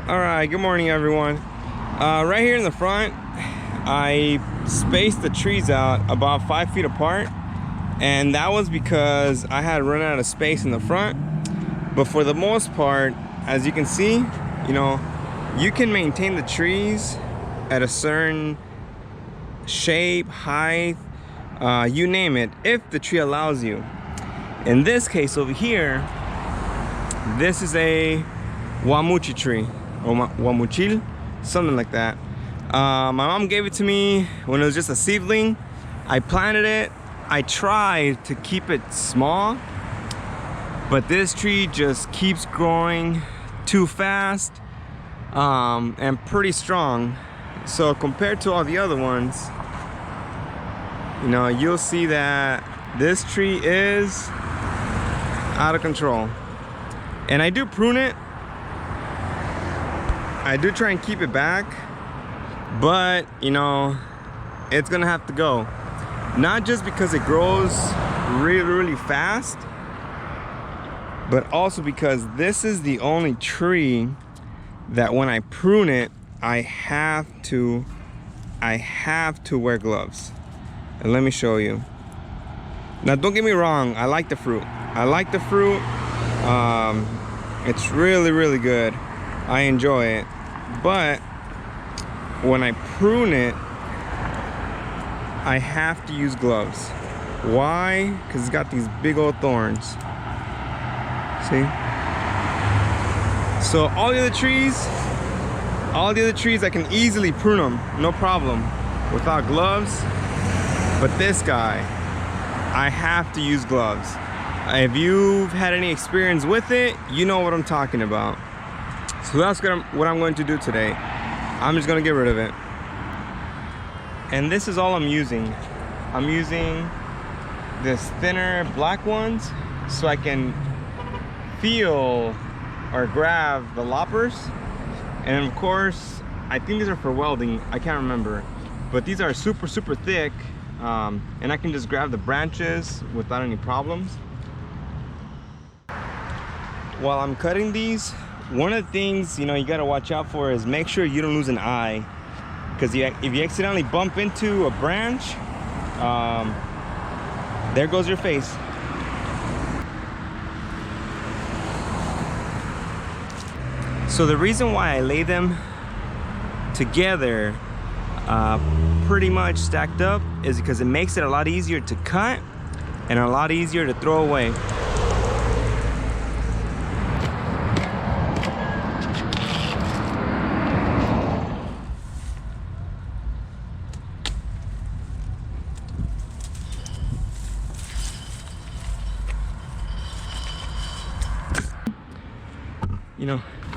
All right, good morning everyone. Right here in the front, I spaced the trees out about 5 feet apart, and that was because I had run out of space in the front. But for the most part, as you can see, you can maintain the trees at a certain shape, height, you name it, if the tree allows you. In this case over here, this is a Guamuchil tree, or Guamuchil, something like that. My mom gave it to me when it was just a seedling. I planted it. I tried to keep it small, but this tree just keeps growing too fast and pretty strong. So compared to all the other ones, you'll see that this tree is out of control. And I do prune it. I do try and keep it back, but it's gonna have to go. Not just because it grows really fast, but also because this is the only tree that when I prune it, I have to wear gloves. And let me show you. Now don't get me wrong, I like the fruit. It's really good. I enjoy it. But when I prune it, I have to use gloves. Why? Because it's got these big old thorns. See? So all the other trees I can easily prune them, no problem, without gloves. But this guy, I have to use gloves. If you've had any experience with it, you know what I'm talking about. So that's what I'm going to do today. I'm just gonna get rid of it. And this is all I'm using. I'm using this thinner black ones so I can feel or grab the loppers. And of course, I think these are for welding. I can't remember. But these are super thick. And I can just grab the branches without any problems. While I'm cutting these, one of the things you gotta watch out for is make sure you don't lose an eye, because if you accidentally bump into a branch, there goes your face. So the reason why I lay them together pretty much stacked up is because it makes it a lot easier to cut and a lot easier to throw away.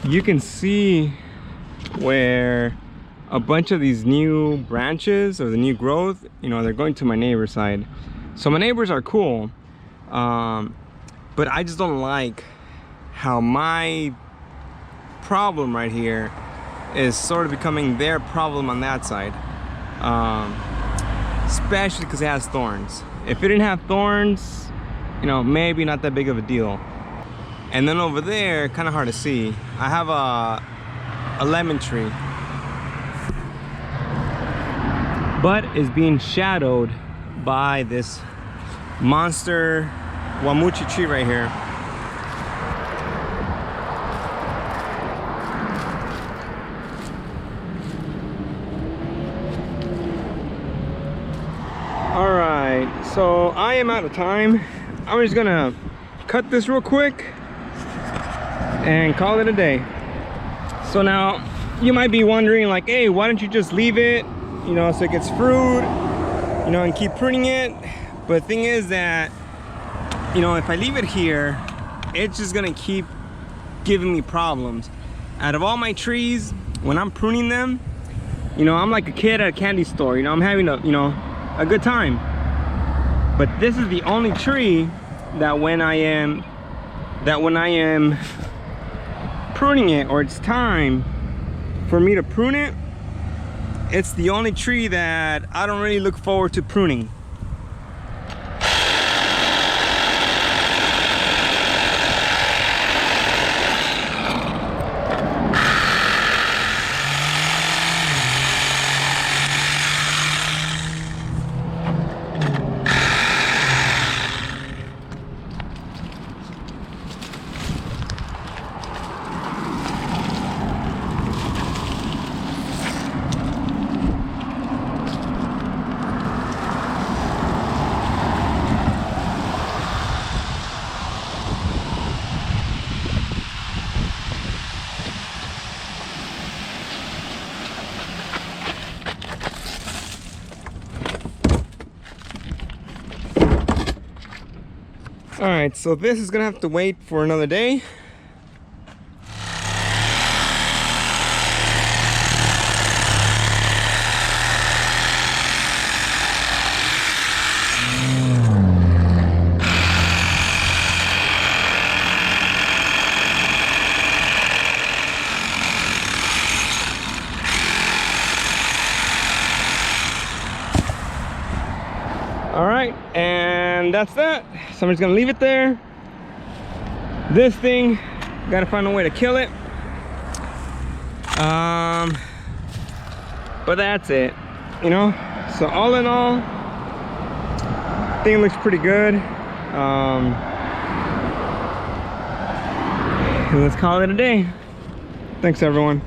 You can see where a bunch of these new branches or the new growth, they're going to my neighbor's side. So my neighbors are cool, but I just don't like how my problem right here is sort of becoming their problem on that side, especially because it has thorns. If it didn't have thorns, maybe not that big of a deal. And then over there, kind of hard to see, I have a lemon tree, but is being shadowed by this monster Guamuchil tree right here. All right, so I am out of time. I'm just gonna cut this real quick and call it a day. So now you might be wondering, like, hey, why don't you just leave it, so it gets fruit, and keep pruning it? But the thing is that, if I leave it here, it's just gonna keep giving me problems. Out of all my trees, when I'm pruning them, I'm like a kid at a candy store. I'm having a good time. But this is the only tree that when I am pruning it, or it's time for me to prune it, it's the only tree that I don't really look forward to pruning. All right, so this is gonna have to wait for another day. All right, and that's that. So I'm just gonna leave it there. This thing, gotta find a way to kill it. But that's it, you know. So all in all, thing looks pretty good. Let's call it a day. Thanks everyone.